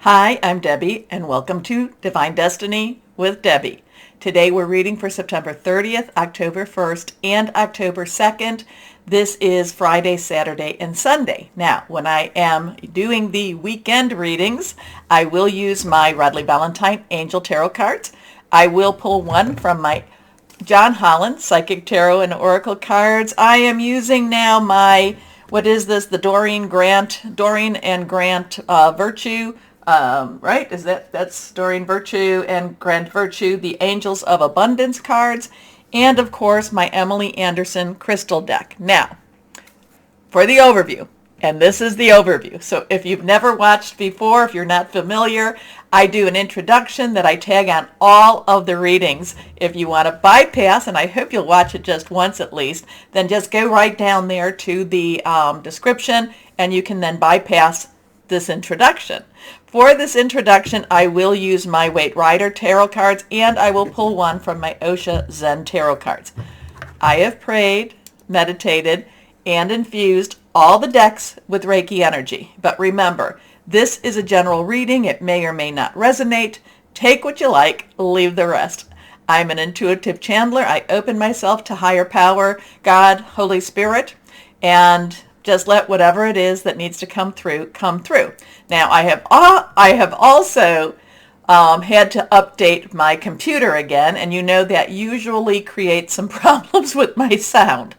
Hi, I'm Debbie, and welcome to Divine Destiny with Debbie. Today we're reading for September 30th, October 1st, and October 2nd. This is Friday, Saturday, and Sunday. Now, when I am doing the weekend readings, I will use my Rodley Valentine Angel Tarot cards. I will pull one from my John Holland Psychic Tarot and Oracle cards. I am using now my, what is this, the Doreen and Grant Virtue, right? That's Doreen Virtue and Grant Virtue, the Angels of Abundance cards, and of course my Emily Anderson crystal deck. Now, for the overview, and this is the overview. So if you've never watched before, if you're not familiar, I do an introduction that I tag on all of the readings. If you want to bypass, and I hope you'll watch it just once at least, then just go right down there to the description, and you can then bypass this introduction. For this introduction, I will use my Waite Rider tarot cards, and I will pull one from my Osha Zen tarot cards. I have prayed, meditated, and infused all the decks with Reiki energy. But remember, this is a general reading. It may or may not resonate. Take what you like, leave the rest. I'm an intuitive channeler. I open myself to higher power, God, Holy Spirit, and just let whatever it is that needs to come through. Now, I have also had to update my computer again, and you know that usually creates some problems with my sound.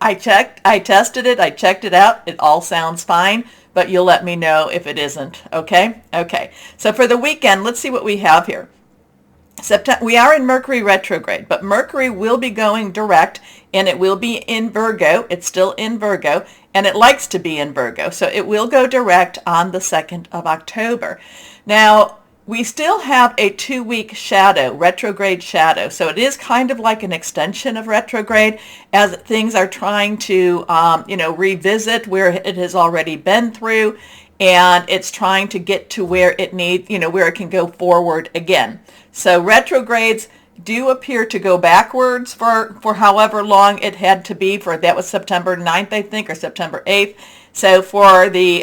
I tested it, I checked it out, it all sounds fine, but you'll let me know if it isn't, okay? Okay, so for the weekend, let's see what we have here. We are in Mercury retrograde, but Mercury will be going direct, and it will be in Virgo. It's still in Virgo, and it likes to be in Virgo, so it will go direct on the 2nd of October. Now, we still have a 2-week shadow, retrograde shadow, so it is kind of like an extension of retrograde as things are trying to, revisit where it has already been through, and it's trying to get to where it needs, where it can go forward again. So retrogrades do appear to go backwards for however long it had to be. That was September 9th, I think, or September 8th. So for the,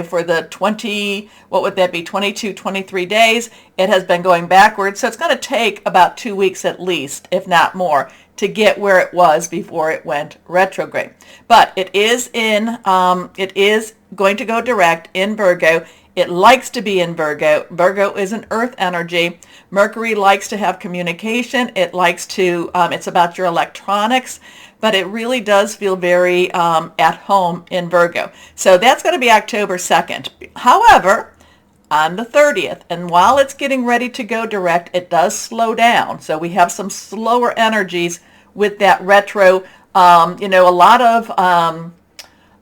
for the 22, 23 days, it has been going backwards. So it's going to take about 2 weeks at least, if not more, to get where it was before it went retrograde. But it is going to go direct in Virgo. It likes to be in Virgo. Virgo is an earth energy. Mercury likes to have communication. It likes to, it's about your electronics, but it really does feel very at home in Virgo. So that's going to be October 2nd. However, on the 30th, and while it's getting ready to go direct, it does slow down. So we have some slower energies with that retro,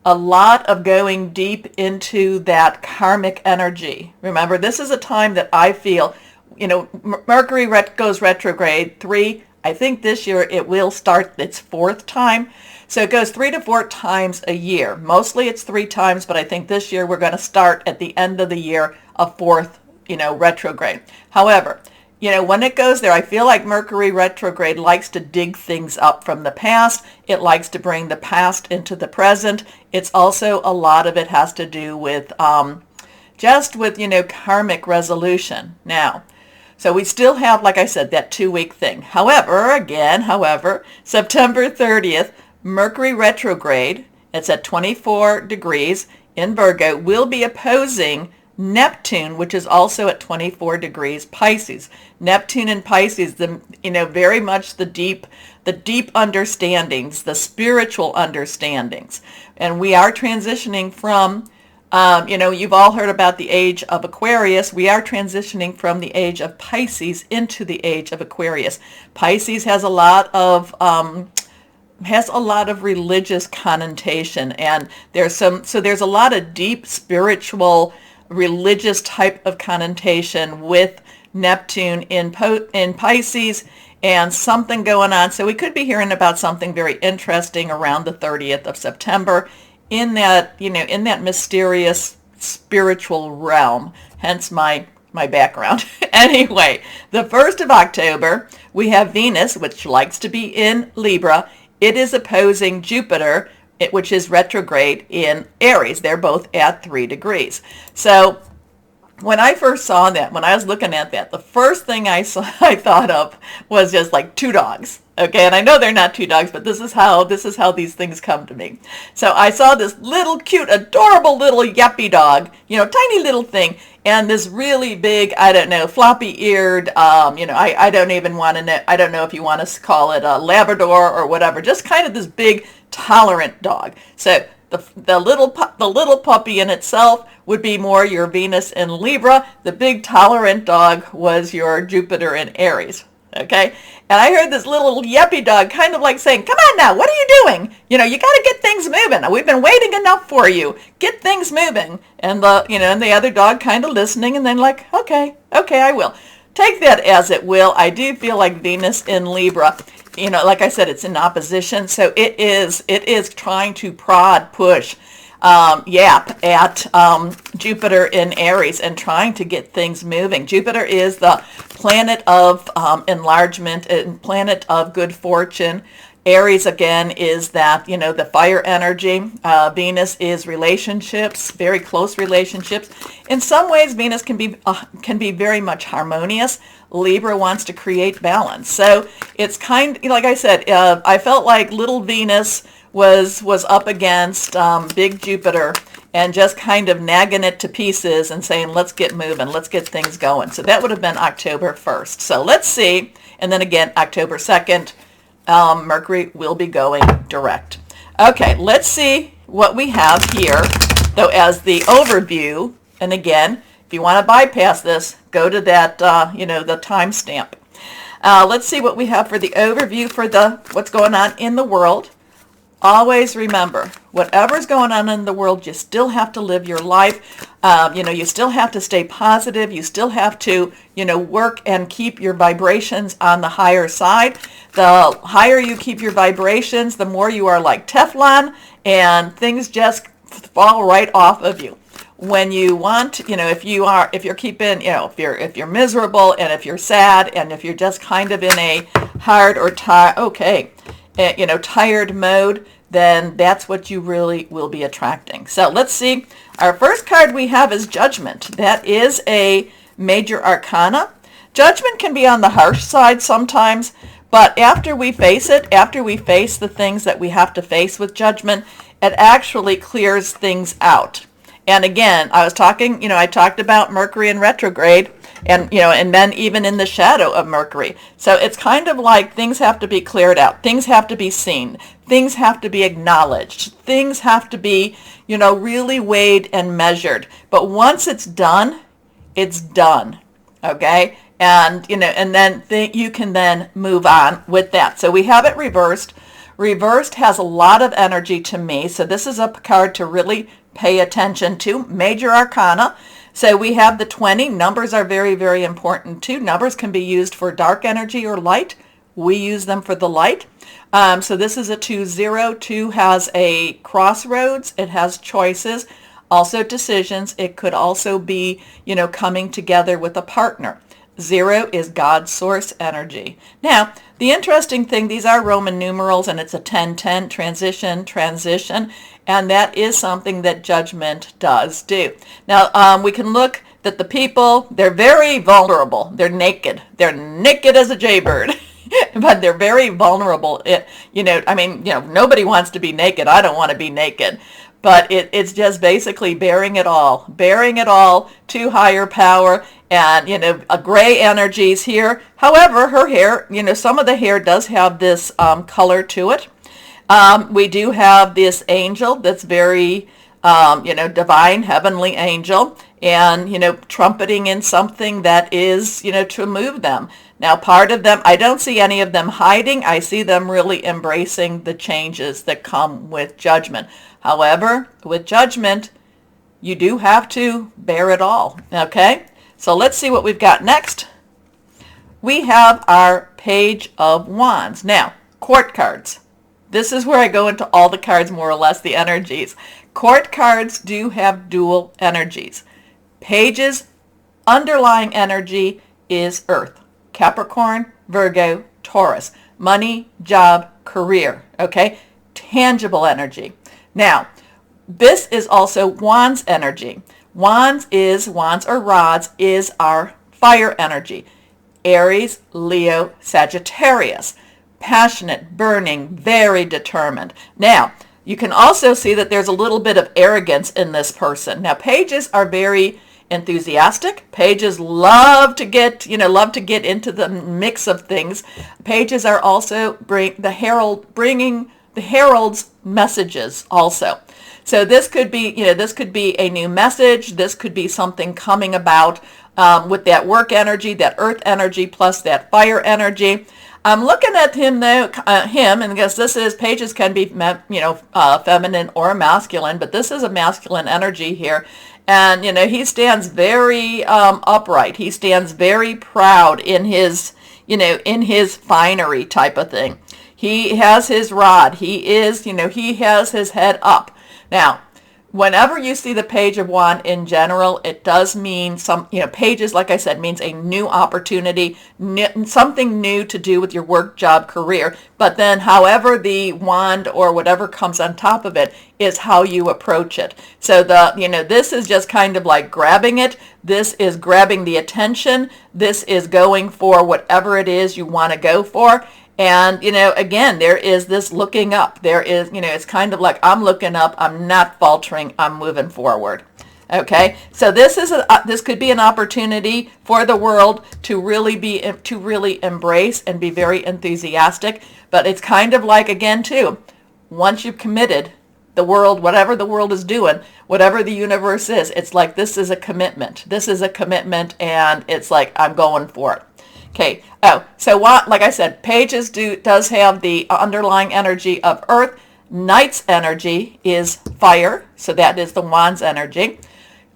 a lot of going deep into that karmic energy. Remember, this is a time that I feel, Mercury goes retrograde I think this year it will start its 4th time. So it goes 3 to 4 times a year. Mostly it's 3 times, but I think this year we're going to start at the end of the year a 4th, retrograde. However, when it goes there, I feel like Mercury retrograde likes to dig things up from the past. It likes to bring the past into the present. It's also, a lot of it has to do with, karmic resolution. Now, so we still have, like I said, that 2-week thing. However, September 30th, Mercury retrograde, it's at 24 degrees in Virgo, will be opposing Neptune, which is also at 24 degrees Pisces. Neptune and Pisces, very much the deep understandings, the spiritual understandings. And we are transitioning from, you've all heard about the age of Aquarius. We are transitioning from the age of Pisces into the age of Aquarius. Pisces has a lot of religious connotation, and there's a lot of deep spiritual religious type of connotation with Neptune in Pisces, and something going on. So we could be hearing about something very interesting around the 30th of September in that, in that mysterious spiritual realm, hence my background. Anyway, the 1st of October, we have Venus, which likes to be in Libra. It is opposing Jupiter, which is retrograde in Aries. They're both at 3 degrees. So when I first saw that, when I was looking at that, the first thing I thought of was just like two dogs. Okay, and I know they're not two dogs, but this is how these things come to me. So I saw this little cute, adorable little yuppie dog, tiny little thing, and this really big, I don't know, floppy-eared, I don't even want to know, I don't know if you want to call it a Labrador or whatever, just kind of this big, tolerant dog. So the little puppy in itself would be more your Venus in Libra. The big tolerant dog was your Jupiter in Aries. Okay, and I heard this little yuppie dog kind of like saying, "Come on now, what are you doing? You got to get things moving. We've been waiting enough for you. Get things moving." And and the other dog kind of listening, and then like, "Okay, I will." Take that as it will. I do feel like Venus in Libra, like I said, it's in opposition, so it is trying to prod, push, yap at Jupiter in Aries and trying to get things moving. Jupiter is the planet of enlargement and planet of good fortune. Aries, again, is that, the fire energy. Venus is relationships, very close relationships. In some ways, Venus can be very much harmonious. Libra wants to create balance. So it's like I said, I felt like little Venus was up against big Jupiter and just kind of nagging it to pieces and saying, let's get moving, let's get things going. So that would have been October 1st. So let's see. And then again, October 2nd, Mercury will be going direct. Okay, let's see what we have here, though, as the overview. And again, if you want to bypass this, go to that, the timestamp. Let's see what we have for the overview for what's going on in the world. Always remember, whatever's going on in the world, you still have to live your life. You still have to stay positive. You still have to, work and keep your vibrations on the higher side. The higher you keep your vibrations, the more you are like Teflon, and things just fall right off of you. When you want, if you're keeping, if you're miserable and if you're sad and if you're just kind of in a hard or tired mode, then that's what you really will be attracting. So let's see. Our first card we have is Judgment. That is a major arcana. Judgment can be on the harsh side sometimes, but after we face it, after we face the things that we have to face with Judgment, it actually clears things out. And again, I talked about Mercury in retrograde, and then even in the shadow of Mercury. So it's kind of like things have to be cleared out. Things have to be seen. Things have to be acknowledged. Things have to be, really weighed and measured. But once it's done, it's done. Okay? And, and then you can then move on with that. So we have it reversed. Reversed has a lot of energy to me. So this is a card to really pay attention to. Major arcana. So we have the 20. Numbers are very, very important too. Numbers can be used for dark energy or light. We use them for the light. So this is a 2-0. 2 has a crossroads. It has choices, also decisions. It could also be, coming together with a partner. 0 is God's source energy. Now, the interesting thing, these are Roman numerals, and it's a 10-10, transition, and that is something that Judgment does do. Now, we can look that the people, they're very vulnerable. They're naked. They're naked as a jaybird. But they're very vulnerable. Nobody wants to be naked. I don't want to be naked. But it's just basically bearing it all to higher power. And, a gray energies here. However, her hair, some of the hair does have this color to it. We do have this angel that's very, divine, heavenly angel. And, trumpeting in something that is, to move them. Now, part of them, I don't see any of them hiding. I see them really embracing the changes that come with Judgment. However, with Judgment, you do have to bear it all, okay? So let's see what we've got next. We have our Page of Wands. Now, court cards. This is where I go into all the cards, more or less, the energies. Court cards do have dual energies. Pages, underlying energy is Earth. Capricorn, Virgo, Taurus. Money, job, career, okay? Tangible energy. Now, this is also Wands energy. Wands or rods is our fire energy. Aries, Leo, Sagittarius. Passionate, burning, very determined. Now, you can also see that there's a little bit of arrogance in this person. Now, pages are very enthusiastic. Pages love to get into the mix of things. Pages are also bringing the herald's messages also. So this could be a new message. This could be something coming about with that work energy, that earth energy, plus that fire energy. I'm looking at him though, and I guess pages can be, feminine or masculine, but this is a masculine energy here. And, he stands very upright. He stands very proud in his finery type of thing. He has his rod. He has his head up. Now, whenever you see the Page of Wands in general, it does mean pages, like I said, means a new opportunity, something new to do with your work, job, career. But then however the wand or whatever comes on top of it is how you approach it. So this is just kind of like grabbing it. This is grabbing the attention. This is going for whatever it is you want to go for. And, again, there is this looking up. There is, it's kind of like I'm looking up. I'm not faltering. I'm moving forward. Okay. So this could be an opportunity for the world to really embrace and be very enthusiastic. But it's kind of like, again, too, once you've committed, the world, whatever the world is doing, whatever the universe is, it's like this is a commitment. This is a commitment, and it's like I'm going for it. Okay. Oh, so like I said, pages does have the underlying energy of earth. Knight's energy is fire, so that is the Wands energy.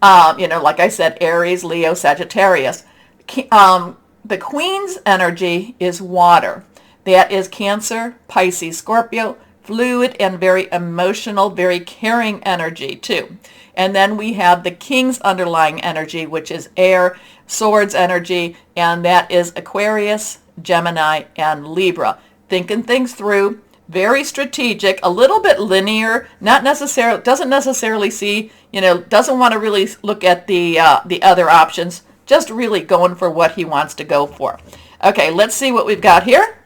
Like I said, Aries, Leo, Sagittarius. The Queen's energy is water. That is Cancer, Pisces, Scorpio, fluid and very emotional, very caring energy too. And then we have the King's underlying energy, which is air, swords energy, and that is Aquarius, Gemini, and Libra. Thinking things through, very strategic, a little bit linear, doesn't necessarily see, doesn't want to really look at the other options, just really going for what he wants to go for. Okay, let's see what we've got here.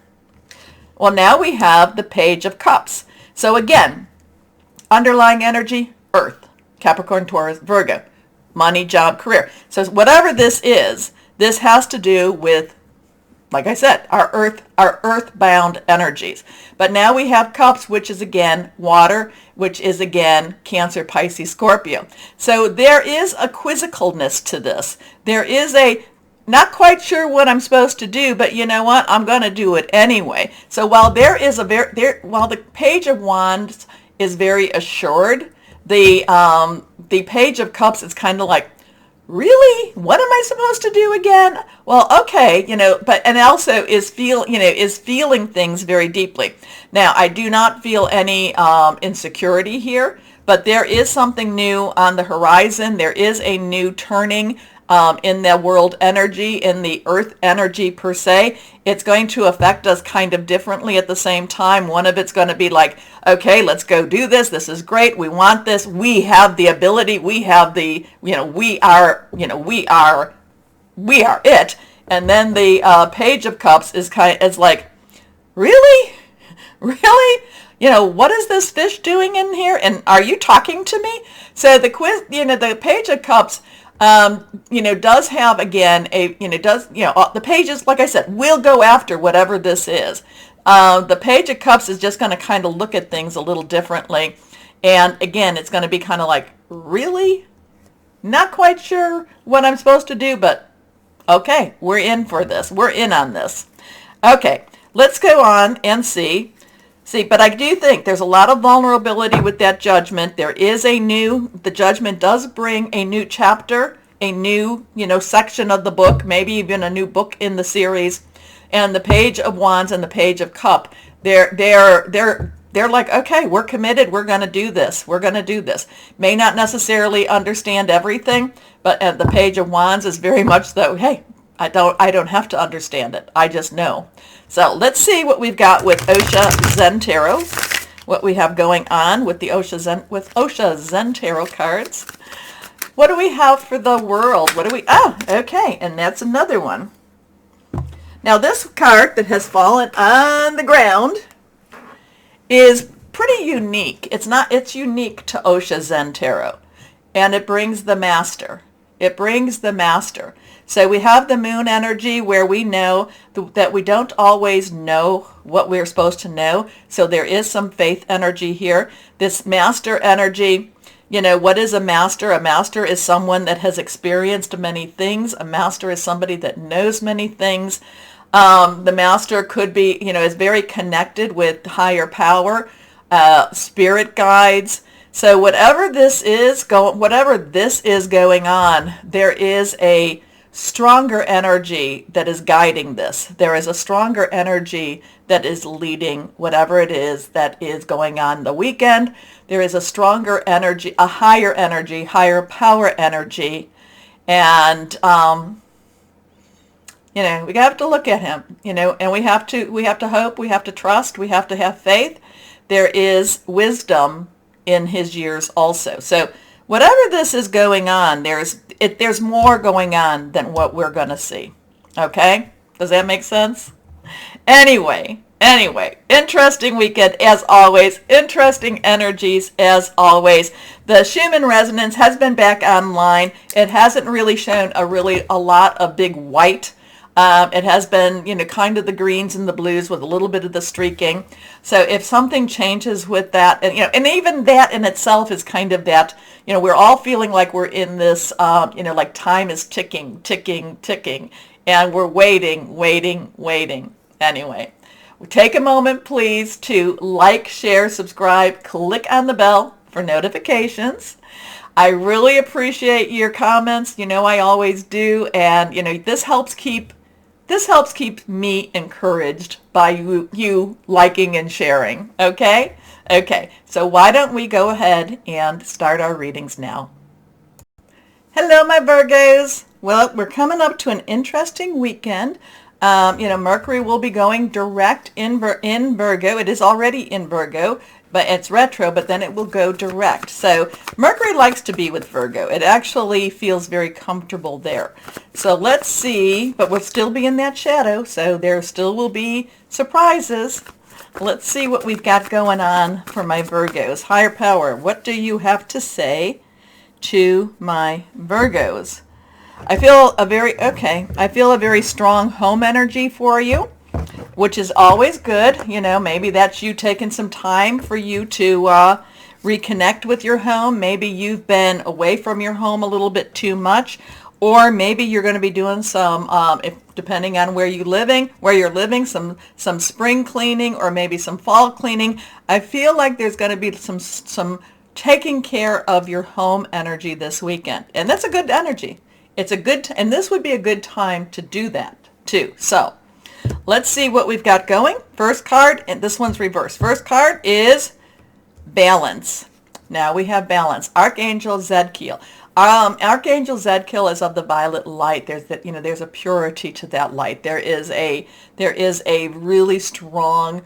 Well, now we have the Page of Cups. So again, underlying energy, Earth, Capricorn, Taurus, Virgo, money, job, career. So whatever this is, this has to do with, like I said, our earthbound energies. But now we have Cups, which is again water, which is again Cancer, Pisces, Scorpio. So there is a quizzicalness to this. There is a not quite sure what I'm supposed to do, but you know what? I'm going to do it anyway. So while while the Page of Wands is very assured, the Page of Cups is kind of like, really? What am I supposed to do again? Well, okay, and also is feeling things very deeply. Now, I do not feel any insecurity here, but there is something new on the horizon. There is a new turning in the world energy, in the earth energy per se. It's going to affect us kind of differently at the same time. One of it's going to be like, okay, let's go do this. This is great. We want this. We have the ability. We have the, we are it. And then the Page of Cups is like, really? Really? What is this fish doing in here? And are you talking to me? So the Page of Cups, does have again the pages, like I said, will go after whatever this is. The Page of Cups is just going to kind of look at things a little differently. And again, it's going to be kind of like, really? Not quite sure what I'm supposed to do, but okay, we're in for this. We're in on this. Okay, let's go on and see, but I do think there's a lot of vulnerability with that Judgment. There is the Judgment does bring a new chapter, a new, section of the book, maybe even a new book in the series. And the Page of Wands and the Page of Cup, they're like, okay, we're committed. We're going to do this. We're going to do this. May not necessarily understand everything, but the Page of Wands is very much though, hey, I don't have to understand it. I just know. So let's see what we've got with Osha Zen Tarot, what we have going on with the Osha Zen Tarot cards. What do we have for the world? What do we, oh, okay, and that's another one. Now this card that has fallen on the ground is pretty unique. It's unique to Osha Zen Tarot, and it brings the Master. It brings the Master. So we have the moon energy where we know that we don't always know what we're supposed to know. So there is some faith energy here. This Master energy, you know, what is a master? A master is someone that has experienced many things. A master is somebody that knows many things. The master could be, you know, is very connected with higher power, spirit guides. So whatever this is going on, there is a stronger energy that is guiding this. There is a stronger energy that is leading whatever it is that is going on the weekend. There is a stronger energy, a higher energy, higher power energy. And, you know, we have to look at him, you know, and we have to hope, we have to trust, we have to have faith. There is wisdom in his years also. So whatever this is going on, there's more going on than what we're going to see. Okay? Does that make sense? Anyway, interesting weekend as always. Interesting energies as always. The Schumann resonance has been back online. It hasn't really shown a lot of big white. It has been, you know, kind of the greens and the blues with a little bit of the streaking. So if something changes with that, and, you know, and even that in itself is kind of that, you know, we're all feeling like we're in this, you know, like time is ticking, and we're waiting. Anyway, take a moment, please, to like, share, subscribe, click on the bell for notifications. I really appreciate your comments. You know, I always do. And, you know, this helps keep me encouraged by you liking and sharing. Okay? Okay. So why don't we go ahead and start our readings now? Hello, my Virgos. Well, we're coming up to an interesting weekend. You know, Mercury will be going direct in Virgo. It is already in Virgo, but it's retro, but then it will go direct. So Mercury likes to be with Virgo. It actually feels very comfortable there. So let's see, but we'll still be in that shadow, so there still will be surprises. Let's see what we've got going on for my Virgos. Higher power, what do you have to say to my Virgos? I feel a very strong home energy for you, which is always good. You know, maybe that's you taking some time for you to reconnect with your home. Maybe you've been away from your home a little bit too much, or maybe you're going to be doing some, depending on where you're living, some spring cleaning or maybe some fall cleaning. I feel like there's going to be some taking care of your home energy this weekend, and that's a good energy. And this would be a good time to do that too. So let's see what we've got going. First card, and this one's reversed. First card is balance. Now we have balance. Archangel Zadkiel. Archangel Zadkiel is of the violet light. There's a purity to that light. There is a really strong,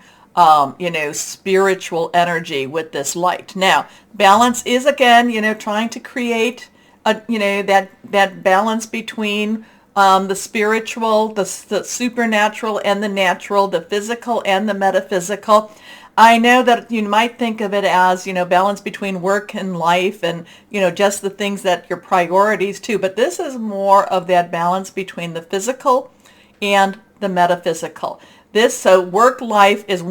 spiritual energy with this light. Now, balance is again, trying to create that balance between the spiritual, the supernatural and the natural, the physical and the metaphysical. I know that you might think of it as, balance between work and life and, just the things that your priorities too. But this is more of that balance between the physical and the metaphysical. So work life is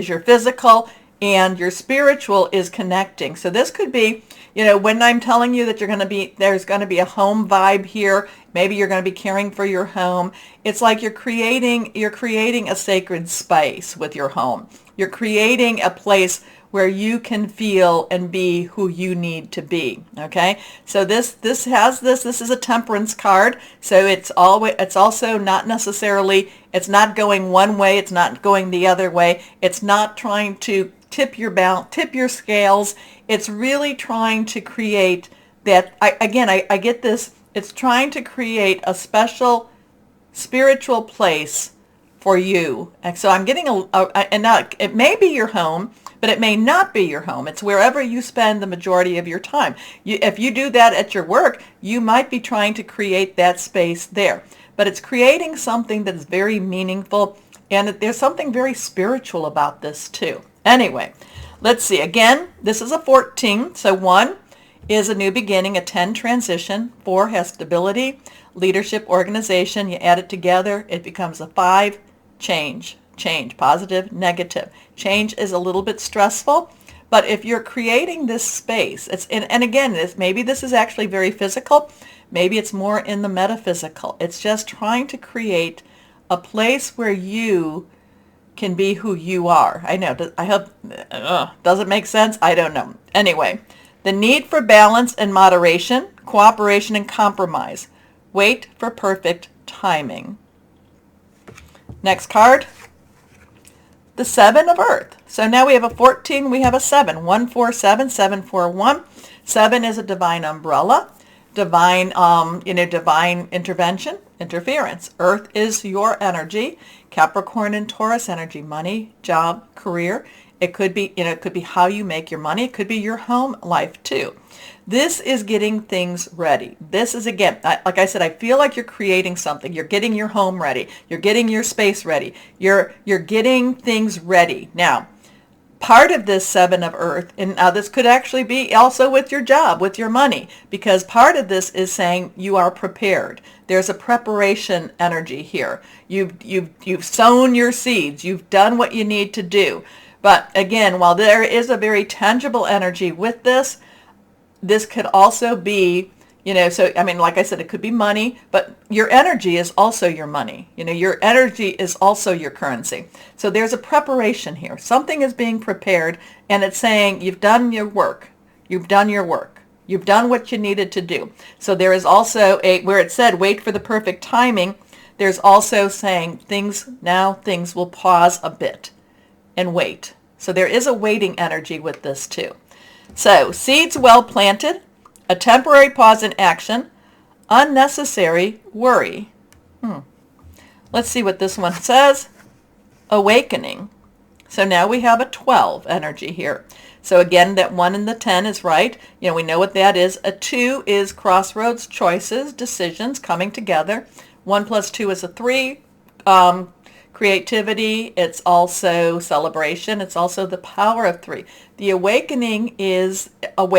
your physical, and your spiritual is connecting. So this could be, when I'm telling you that there's going to be a home vibe here, maybe you're going to be caring for your home. It's like you're creating a sacred space with your home. You're creating a place where you can feel and be who you need to be. Okay. So this is a temperance card. So it's also not necessarily, it's not going one way. It's not going the other way. It's not trying to tip your scales. It's really trying to create that. I get this. It's trying to create a special spiritual place for you. And so I'm getting and now it may be your home, but it may not be your home. It's wherever you spend the majority of your time. If you do that at your work, you might be trying to create that space there. But it's creating something that is very meaningful, and there's something very spiritual about this too. Anyway, let's see. Again, this is a 14, so 1 is a new beginning, a 10 transition, 4 has stability, leadership, organization. You add it together, it becomes a 5, change, positive, negative. Change is a little bit stressful, but if you're creating this space, and again, maybe this is actually very physical, maybe it's more in the metaphysical. It's just trying to create a place where you can be who you are. I know, I hope, does it make sense? I don't know. Anyway, the need for balance and moderation, cooperation and compromise. Wait for perfect timing. Next card, the 7 of Earth. So now we have a 14, we have a 7. 1, 4, 7, 7, 4, 1. 7 is a divine umbrella, divine, divine intervention, interference. Earth is your energy. Capricorn and Taurus energy, money, job, career. It could be, it could be how you make your money. It could be your home life too. This is getting things ready. This is, again, like I said, I feel like you're creating something. You're getting your home ready. You're getting your space ready. You're getting things ready. Now, part of this 7 of Earth, and now this could actually be also with your job, with your money, because part of this is saying you are prepared. There's a preparation energy here. You've sown your seeds. You've done what you need to do. But again, while there is a very tangible energy with this, this could also be, so, I mean, like I said, it could be money, but your energy is also your money. Your energy is also your currency. So there's a preparation here. Something is being prepared, and it's saying you've done your work. You've done your work. You've done what you needed to do. So there is also where it said, wait for the perfect timing, there's also saying things will pause a bit and wait. So there is a waiting energy with this too. So seeds well planted, a temporary pause in action, unnecessary worry. Let's see what this one says. Awakening. So now we have a 12 energy here. So again, that 1 and the 10 is right. We know what that is. A 2 is crossroads, choices, decisions coming together. 1 plus 2 is a 3. Creativity, it's also celebration, it's also the power of 3. The awakening is the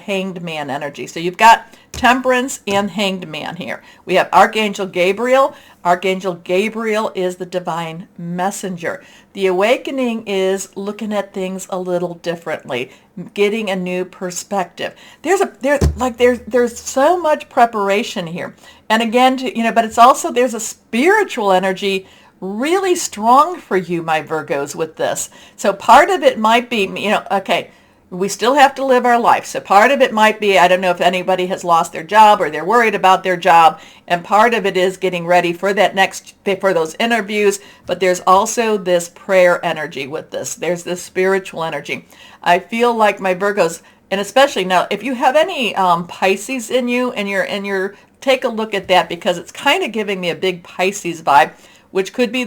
hanged man energy. So you've got temperance and hanged man here. We have Archangel Gabriel. Archangel Gabriel is the divine messenger. The awakening is looking at things a little differently, getting a new perspective. There's so much preparation here. And again, but it's also, there's a spiritual energy really strong for you, my Virgos, with this. So part of it might be, okay, we still have to live our life. So part of it might be, I don't know if anybody has lost their job or they're worried about their job. And part of it is getting ready for for those interviews. But there's also this prayer energy with this. There's this spiritual energy. I feel like my Virgos, and especially now, if you have any Pisces in you, and you're take a look at that, because it's kind of giving me a big Pisces vibe, which could be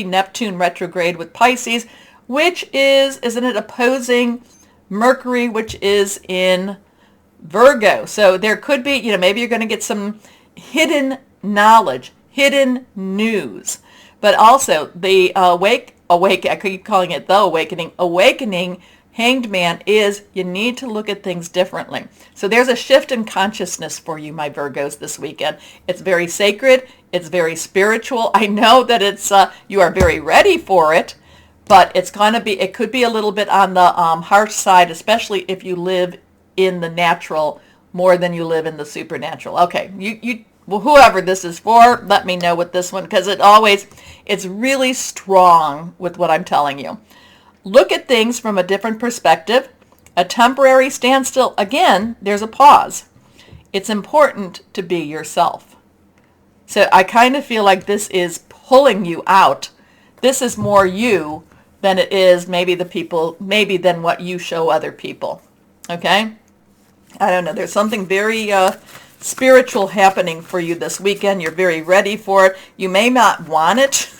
Neptune retrograde with Pisces, which isn't it opposing Mercury, which is in Virgo. So there could be, maybe you're going to get some hidden knowledge, hidden news. But also the I keep calling it the awakening, hanged man is you need to look at things differently. So there's a shift in consciousness for you, my Virgos, this weekend. It's very sacred. It's very spiritual. I know that it's you are very ready for it. But it could be a little bit on the harsh side, especially if you live in the natural more than you live in the supernatural. Okay, well, whoever this is for, let me know with this one, because it's really strong with what I'm telling you. Look at things from a different perspective. A temporary standstill. Again, there's a pause. It's important to be yourself. So I kind of feel like this is pulling you out. This is more you than it is maybe than what you show other people. Okay? I don't know. There's something very spiritual happening for you this weekend. You're very ready for it. You may not want it.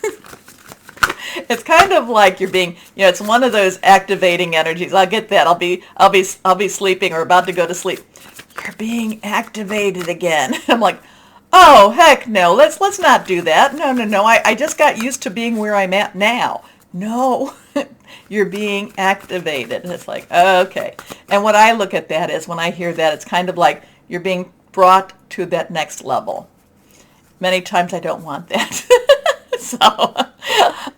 It's kind of like you're being, it's one of those activating energies. I'll get that. I'll be sleeping or about to go to sleep. You're being activated again. I'm like, oh, heck no. Let's not do that. No. I just got used to being where I'm at now. No. You're being activated. It's like, okay. And what I look at that is, when I hear that, it's kind of like you're being brought to that next level. Many times I don't want that. So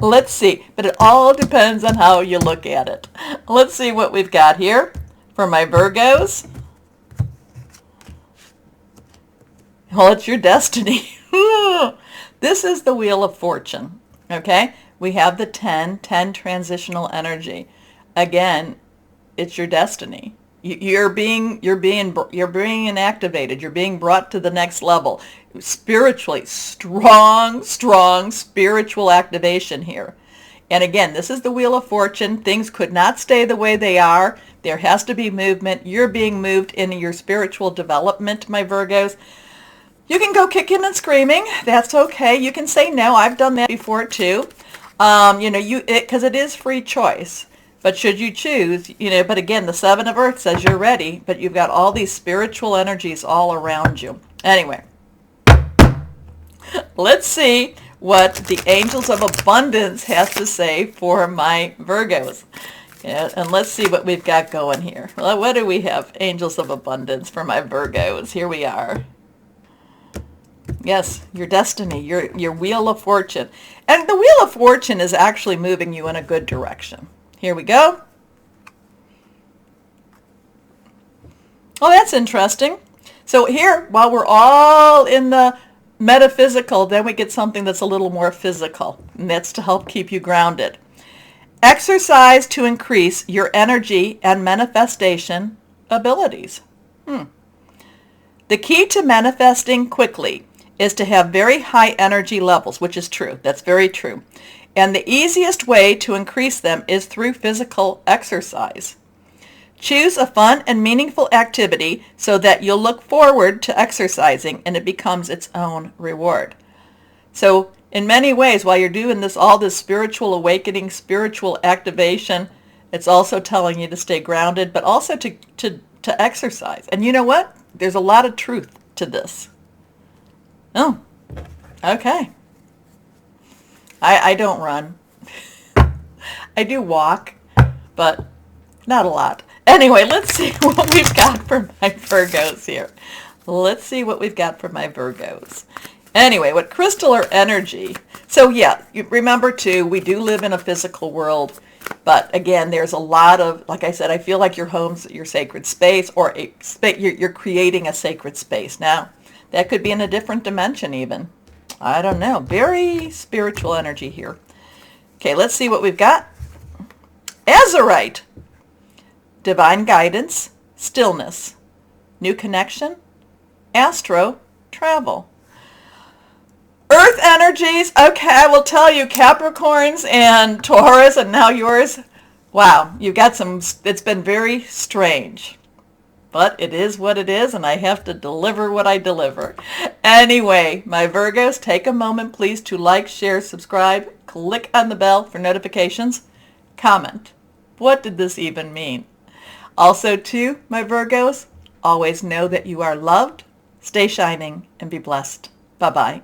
let's see. But it all depends on how you look at it. Let's see what we've got here for my Virgos. Well, it's your destiny. This is the Wheel of Fortune. Okay? We have the 10 transitional energy. Again, it's your destiny. You're being activated. You're being brought to the next level. Spiritually, strong spiritual activation here. And again, this is the Wheel of Fortune. Things could not stay the way they are. There has to be movement. You're being moved into your spiritual development, my Virgos. You can go kicking and screaming. That's okay. You can say no. I've done that before too. Because it is free choice. But should you choose, but again, the 7 of Earth says you're ready, but you've got all these spiritual energies all around you. Anyway, let's see what the Angels of Abundance has to say for my Virgos. Yeah, and let's see what we've got going here. Well, what do we have? Angels of Abundance for my Virgos. Here we are. Yes, your destiny, your Wheel of Fortune. And the Wheel of Fortune is actually moving you in a good direction. Here we go. Oh, that's interesting. So here, while we're all in the metaphysical, then we get something that's a little more physical, and that's to help keep you grounded. Exercise to increase your energy and manifestation abilities. The key to manifesting quickly is to have very high energy levels, which is true. That's very true. And the easiest way to increase them is through physical exercise. Choose a fun and meaningful activity so that you'll look forward to exercising and it becomes its own reward. So in many ways, while you're doing all this spiritual awakening, spiritual activation, it's also telling you to stay grounded, but also to exercise. And you know what? There's a lot of truth to this. Oh, okay. I don't run. I do walk, but not a lot. Anyway, let's see what we've got for my Virgos here. Let's see what we've got for my Virgos. Anyway, what crystal or energy? So yeah, you remember too, we do live in a physical world, but again, there's a lot of, like I said, I feel like your home's your sacred space, or you're creating a sacred space. Now, that could be in a different dimension even. I don't know. Very spiritual energy here. Okay, let's see what we've got. Azurite. Divine guidance, stillness, new connection, astro, travel. Earth energies. Okay, I will tell you, Capricorns and Taurus, and now yours. Wow, you've got it's been very strange. But it is what it is, and I have to deliver what I deliver. Anyway, my Virgos, take a moment, please, to like, share, subscribe, click on the bell for notifications, comment. What did this even mean? Also, too, my Virgos, always know that you are loved, stay shining, and be blessed. Bye-bye.